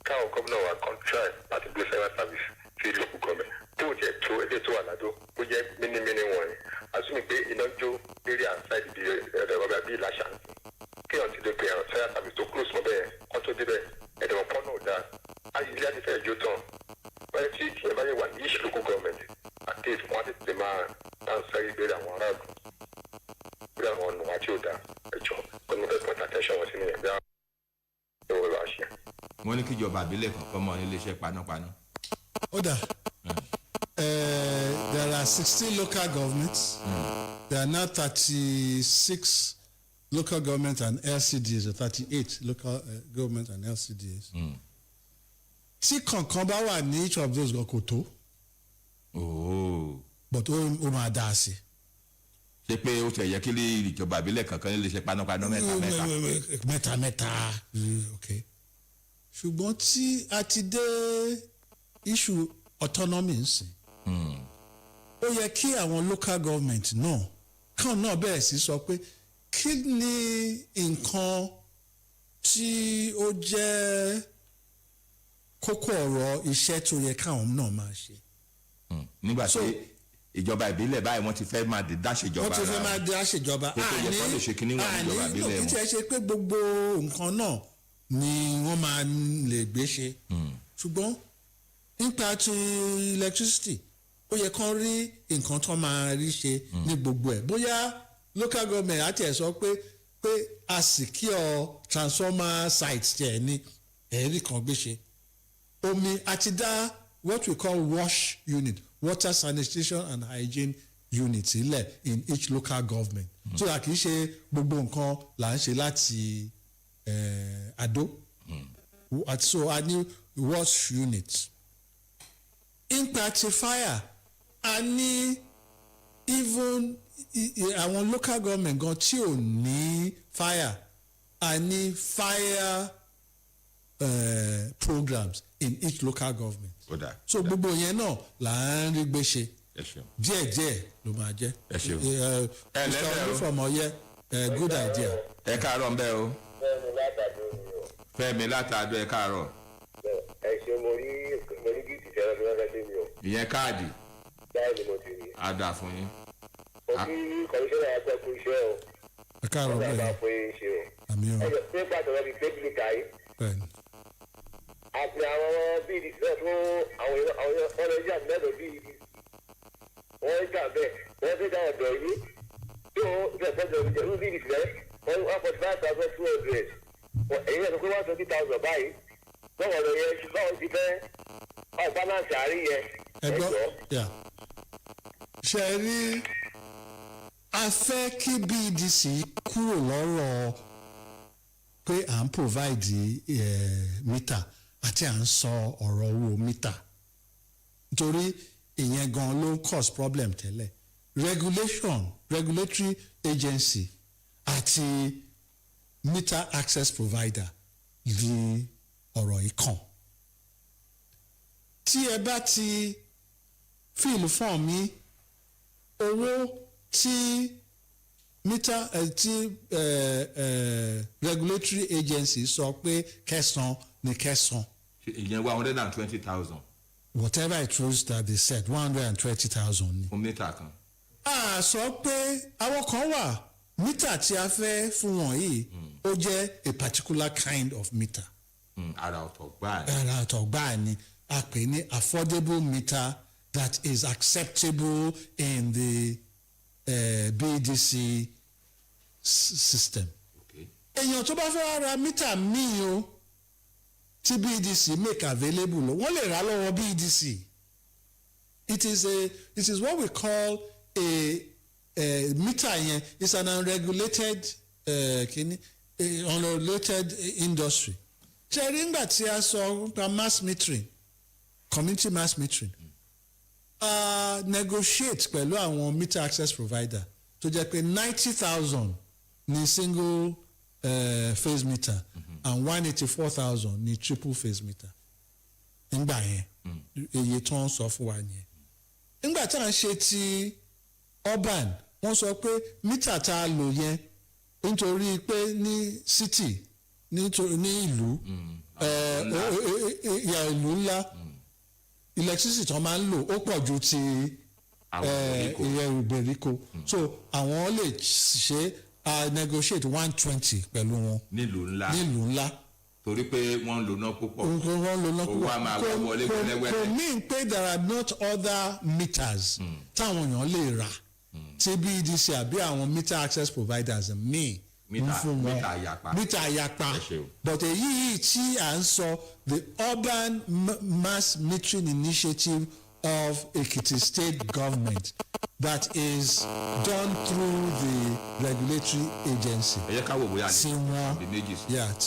káwọn gómìnà wa contract láti gbé fire service sí local government tó jẹ́ tó ẹgbẹ́ tó wà ládó ó jẹ́ mímímí wọn ni àsùnmí pé iná jó eré outside bí ọ̀gá bí ìlàṣà kéèyàn ti dé pé àwọn fire service tó close mọ́ bẹ́ẹ̀ kọ́ tó débẹ̀ ẹ̀dẹ̀wọ̀n pọ́n náà dáa ayé ilé àti fẹ́ẹ̀ jó tán wọ́n ti kí ẹ bá yẹ wà ní each local government àti ìfún wọn ti máa dáńsá ìbéèrè àwọn aráàlú bí àwọn ọ̀nà àti òdà ẹ̀jọ̀ pẹ̀lú point attention wọn sí ní ẹ̀gbẹ́ àwọn ìwọ̀n lọ́wọ́ àṣẹ. wọ́n ní kíjọba àbílẹ̀ kankan mọ́ iléeṣẹ́ panápaná. ó dà there are 16 local governments. There are now 36 local governments and LCDs, or 38 local governments and LCDs. Tí kankan bá wà ní each of those kò tó. But ó máa dá sí. ṣé pé ó ṣe yẹ kí ìjọba àbílẹ̀ kankan lè ṣe panápaná mẹ́ta. Okay. ṣùgbọ́n tí a ti dé issue autonomy ń sìn. ó yẹ kí àwọn local government náà kàn náà bẹ̀rẹ̀ sí sọ pé kí ni nǹkan tí ó jẹ́ kókó ọ̀rọ̀ iṣẹ́ tó yẹ káwọn náà máa ṣe. nígbà tí ìjọba ìbílẹ̀ báyìí wọ́n ti fẹ́ máa dáṣèjọba wọ́n ti fẹ́ máa dáṣèjọba àní kí tí ẹ ṣe pé gbogbo nǹkan náà ni wọ́n máa lè gbé ṣe ṣùgbọ́n nípa ti electricity ó ó yẹ kán rí nǹkan tó máa rí ṣe ní gbogbo ẹ̀ bóyá local government àti ẹ̀ sọ pé a secure transformer sites tiẹ̀ ní ẹ̀rí kan gbé ṣe omi àti dá what we call wash unit water sanitation and hygiene unit sílẹ̀ in each local government so that kì í ṣe gbogbo nǹkan là ń ṣe láti Àdó so a ní wash unit nípa ti fire a ní even àwọn local government gan tí ò ní fire a ní fire programs in each local government so gbogbo yẹn náà là ń rí gbé ṣe díẹ̀díẹ̀ ló máa jẹ́ mr olúfọmọyẹ good idea. ẹ káàárọ̀ ń bẹ́ o Fẹ́mi látàdó ẹ káàárọ̀. ẹ ṣe mo rí gíìtì fẹ́ràn fún ẹgbẹ́ mi o. ìyẹn káàdì. báyìí ni mo ti rí. a dà fún yín. mo kí kọmíṣánná ẹgbẹ́ fún iṣẹ́ o. ẹ káàárọ̀ bẹ́ẹ̀ ọ̀gá fún iṣẹ́ o. àmì o. ẹ jọ pé pàtó rẹ bíi tẹ́bílì káyé. bẹ́ẹ̀ni. àti àwọn bíi ìdílé fún àwọn ọlọ́jà mẹ́lò bíi wọ́n jà bẹ́ẹ̀ wọ́n fi dá ọ̀dọ̀ yìí tó ìfẹ̀sọ̀dọ̀ bíi ìdílé wọ́n 45,200 èyí ẹ̀ sọ pé 120,000 báyìí lọ́wọ́ lọ yẹ báwọn ti fẹ́ balance àárín yẹn. ẹ gbọ́ ṣe rí a fẹ́ kí BDC kúrò lọ́rọ̀ pé à ń provide mítà àti à ń sọ ọ̀rọ̀ owó mítà nítorí ìyẹn gan ló ń cause problem tẹ́lẹ̀ regulatory agency àti meter access provider ní ọ̀rọ̀ yìí kàn tí ẹ bá ti fíìlì fọ́ọ̀mù yìí owó tí meter tí regulatory agency sọ pé kẹsàn ní kẹsàn. ìyẹn 120,000. whatever it was that they said 120,000 ni. fún mítà kan. a sọ pé àwọn kan wà mítà tí a fẹ́ fún wọn yìí ó jẹ́ a particular kind of meter. ara ọ̀tọ̀ gbáà ni. ara ọ̀tọ̀ gbáà ni a pè ní affordable meter that is acceptable in the BDC system. èèyàn tó bá fẹ́ ra mítà míì o tí BDC make available wọ́n lè rà lọ́wọ́ BDC. It is what we call a meter yẹn is an unregulated unregulated industry. ṣe rí ngbà tí a sọ nípa mass metering community mass metering negotiate pẹ̀lú àwọn meter access provider tó jẹ́ pé 90,000 ní single phase meter and 184,000 ní triple phase meter ngbà yẹn iye tó ń sọ fún wa yẹn ngbà tí a ń ṣe ti urban wọ́n sọ pé mítà tá a lò yẹn nítorí pé ní city ní ìlú ìlú ńlá electricity tó máa ń lò ó pọ̀ ju ti ìyẹn ìgbèríko so àwọn lè ṣe negotiate 120 pẹ̀lú wọn nílùú ńlá torí pé wọ́n ń lò náà púpọ̀ owó a máa wọlé wẹ́lẹ́wẹ́lẹ́. kò mean pé there are not other meters táwọn èèyàn lè rà tí BDC àbí àwọn meter access providers míì ń fún wọn mítà àyàpá but èyí tí à ń sọ the urban mass metering initiative of Ekiti state government that is done through the regulatory agency. ẹ yẹ ká wò bóyá tí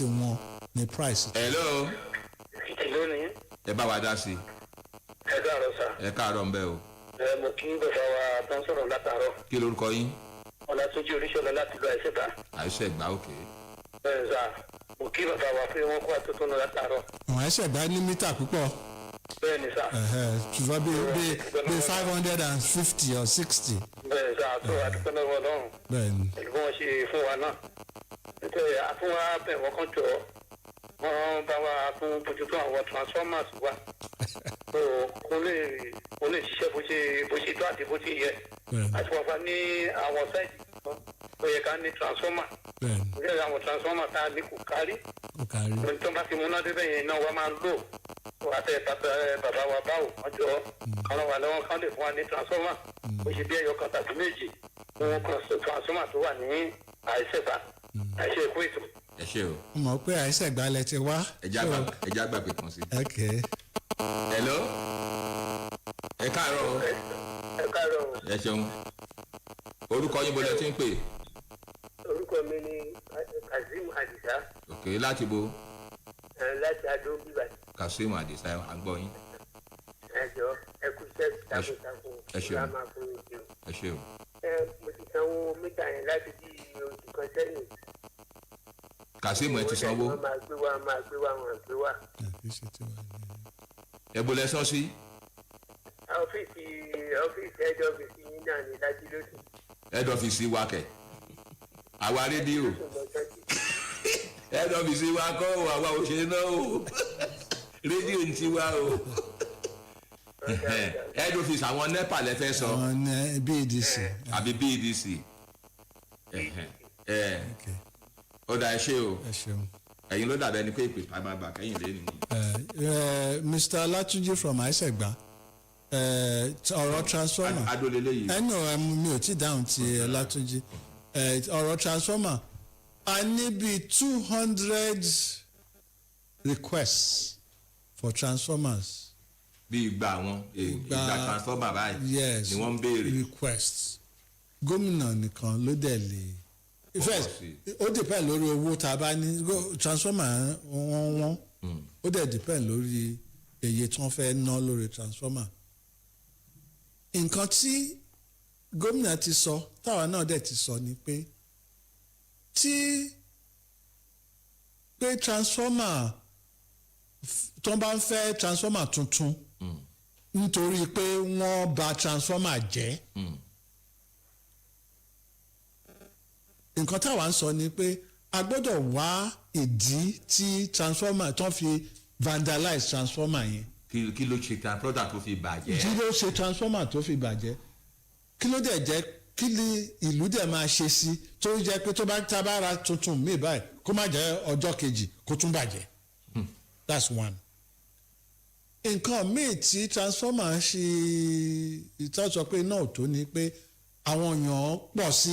wọ́n ní price. hello. ni. ẹ bá wa dá sí i. ẹ káàárọ̀ sà. ẹ káàárọ̀ ń bẹ̀ o. mo kí bàbá wa tó ń sọ̀rọ̀ látàárọ̀. kí lorúkọ yín. Ọlátúnjí Oríṣọlá láti lọ Àìṣẹ̀gbá. Àìṣẹ̀gbá òkè. bẹ́ẹ̀ sà mo kí bàbá wa pé wọ́n kó àtúntò náà látàárọ̀. àwọn Àìṣẹ̀gbá ní mítà púpọ̀. bẹ́ẹ̀ ni sà. ṣùgbọ́n bí 550 or 60. bẹ́ẹ̀ sà tó àdúgbò náà wọ lọ́rùn. bẹ́ẹ̀ ni. pẹ̀lú bí wọ́n ṣe fún wa náà. nítorí àfúnwá bẹ̀ wọ́n kàn jọ wọ́n bá wa fún bójútó àwọn transformers wa. kó lè ṣiṣẹ́ bó ṣe tó àti bó ṣe yẹ. àti wọ́n fa ní àwọn sáìtì kan ó yẹ ká ní transformer. ǹjẹ́ àwọn transformer tá a ní kò kárí. ohun tó bá ti múná débẹ̀ yẹn náà wọ́n máa ń lò. wà á tẹ bàbá wa báwò wọ́n jọ kán wà lọ́wọ́ kán lè fún wa ní transformer. ó ṣe bí ẹyọ kan tàbí méjì. wọn kàn transformer tó wà ní àìsèbá àìsè èkó ètò. ẹ ṣe o. mo mọ̀ pé àìsègbà lẹ ti wá. ẹja gbàgbé kan sí. hello. ẹ káàárọ̀ o. ẹ káàárọ̀ o. ẹ ṣeun. orúkọ yín bọ́lá tí ń pè. orúkọ mi ni Kazeem Adisa. ok láti bo. láti Adó bíbá. Kazeem Adisa à ń gbọ́ yín. ẹ jọ ẹ kú iṣẹ́ takuntakun. ẹ ṣeun. ẹ ṣeun. mo ti sanwó mítà yẹn láti bí oṣù kan sẹ́yìn. Kazeem ẹ ti sanwó. wọ́n máa gbé wá wọn gbé wá. ẹ bó lẹ sọ sí. ọ́fíìsì head office yín náà ní dájú lóṣù. head office wa kẹ àwa rédíò head office wa kọ́ o àwa ò ṣe náà o rédíò ń tiwa o head office àwọn nepa lẹ fẹ́ sọ. àwọn BDC. àbí BDC. ó dà ẹ ṣe o ẹ̀yin ló dàbẹ̀ ni pé ìpè pàmàgbà kẹ́yìn lé nìyí. Mr. Latunji from Aisegba ọ̀rọ̀ transformer adolele yìí. ẹnu mi ò tí dáhùn ti Latunji ọ̀rọ̀ transformer a ní bí 200 requests for transformers. bí ìgbà àwọn ìgbà transformer báyìí yes, ni wọ́n ń béèrè. requests gómìnà nìkan ló dẹ̀ lè first ó depend lórí owó tá a bá ní transformer wọ́n ó dẹ̀ depend lórí èyí tí wọ́n fẹ́ ná lórí transformer. Nǹkan tí gómìnà ti sọ táwa náà dẹ̀ ti sọ ni pé transformer tó bá ń fẹ́ transformer tuntun nítorí pé wọ́n bà transformer jẹ́ nǹkan táwa ń sọ ni pé a gbọ́dọ̀ wá ìdí tí transformer tó fi vandalize transformer yẹn. kí ló ṣe transformer tó fi bàjẹ́. kí ló ṣe transformer tó fi bàjẹ́ kí ló dẹ̀ jẹ́ kí ni ìlú dẹ̀ máa ṣe sí tó jẹ́ pé tó bá tábàrà tuntun míì báyìí kó má jẹ́ ọjọ́ kejì kó tún bàjẹ́ that's one. nǹkan míì tí transformer ṣe ìtọ́sọ pé náà tó ni pé àwọn èèyàn pọ̀ sí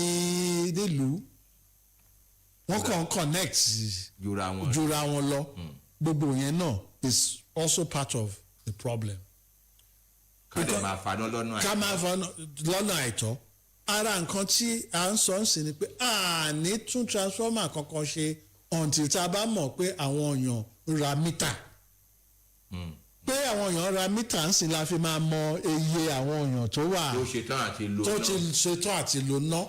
nílùú wọ́n kàn connect jura wọn lọ gbogbo yẹn náà is also part of the problem. ká lè máa faná lọ́nà àìtọ́. ká máa faná lọ́nà àìtọ́. ara nǹkan tí à ń sọ ń sìn ni pé a ní tún transformer kankan ṣe until tá a bá mọ̀ pé àwọn èèyàn ra mítà. pé àwọn èèyàn ra mítà ń sìn la fi máa mọ iye àwọn èèyàn tó wà. tó ṣetán àti lò náà. tó ti ṣetán àti lò náà.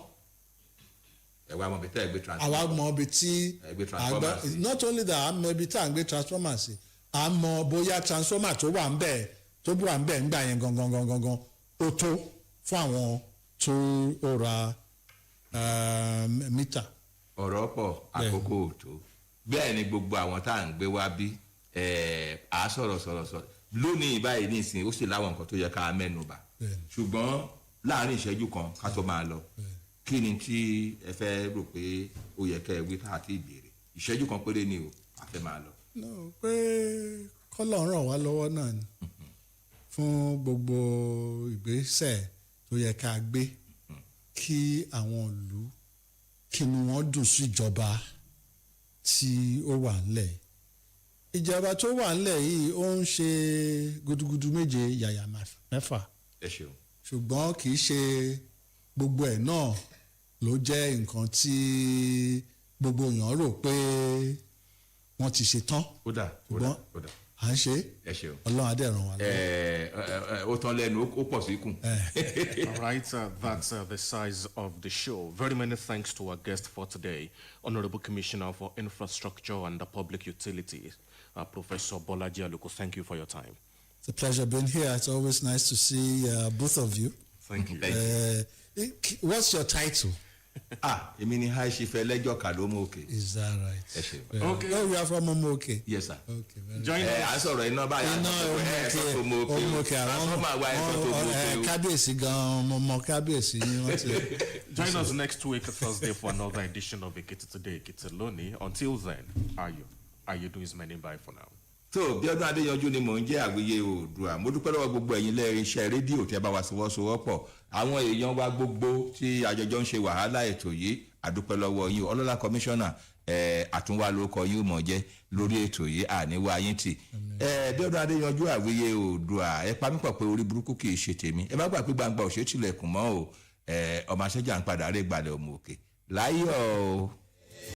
ẹ wá mọ ibi tí ẹ gbé transformer. àwa mọ ibi tí transformer sí. not only that a mọ ibi tí à ń gbé transformer sí a mọ bóyá transformer tó wà ń bẹ̀ tó wà ń bẹ̀ ń gbà yẹn gangan ó tó fún àwọn tó ra mítà. ọ̀rọ̀ pọ̀ àkókò ò tó bẹ́ẹ̀ ni gbogbo àwọn tá à ń gbé wá bí à sọ̀rọ̀ lónìí báyìí nísìnyí ó sì láwọn nǹkan tó yẹ ká mẹ́nu bà ṣùgbọ́n láàrin ìṣẹ́jú kan ká tó máa lọ kí ni tí ẹ fẹ́ rò pé ó yẹ kẹ́ ẹ wí tá àti ìbéèrè ìṣẹ́jú kan péré ni o a fẹ́ máa lọ. pé kọ́lọ̀ ń ràn wá lọ́wọ́ náà ni fún gbogbo ìgbésẹ̀ tó yẹ ká gbé kí àwọn ìlú kí ni wọ́n dùn sí ìjọba tí ó wà ńlẹ̀ ìjọba tó wà ńlẹ̀ yìí ó ń ṣe gudugudu méje yàyà mẹ́fà ṣùgbọ́n kì í ṣe gbogbo ẹ̀ náà ló jẹ́ nǹkan tí gbogbo èèyàn rò pé wọ́n ti ṣe tán ṣùgbọ́n à ń ṣe ọlọ́run adé ràn wá lọ́wọ́. ó tán lẹ́nu ó pọ̀ sí kùn. All right, that's the size of the show. Very many thanks to our guest for today, Honorable Commissioner for Infrastructure and Public Utilities, Professor Bolaji Aluko. Thank you for your time. It's a pleasure being here. It's always nice to see both of you. Thank you. What's your title? èmi ni high chief ẹlẹ́jọ́ Kàlómòkè. Is that right? ẹ ṣe. Okay. Oh, you are from Omoke? Yes sir. Okay, very Join us. à ń sọ̀rọ̀ iná báyìí. iná Omoke àwọn kábíyèsí gan-an ọmọ kábíyèsí ni wọ́n ti. Join us next week Thursday for another edition of Ekiti Today, Ekiti Loni. Until then, Ayedun is many bye for now. tó Bíọ́dún Adéyanjú ni mò ń jẹ́ àgbéyé Oòduà. Mo dúpẹ́ lọ́wọ́ gbogbo ẹ̀yin lẹ́rìí iṣẹ́ rédíò tí ẹ bá wa sọwọ́sowọ́pọ̀. Àwọn èèyàn wa gbogbo tí àjọjọ́ ń ṣe wàhálà ètò yìí àdúpẹ́ lọ́wọ́ yín. Ọlọ́lá kọmíṣánná àtúnwá lórúkọ yín mọ̀ jẹ́ lórí ètò yìí àníwá yín tì. Bíọ́dún Adéyanjú àgbéyé Oòduà ẹ pa mí pọ̀ pé orí burúkú kì í ṣe tèmi. Ẹ má gbà pé gbangba òṣètìlẹ̀kùn mọ́ o. Ọmọ aṣẹ́jà ń padà rẹ̀ gbalẹ̀ ọmọ òkè láyọ̀ o.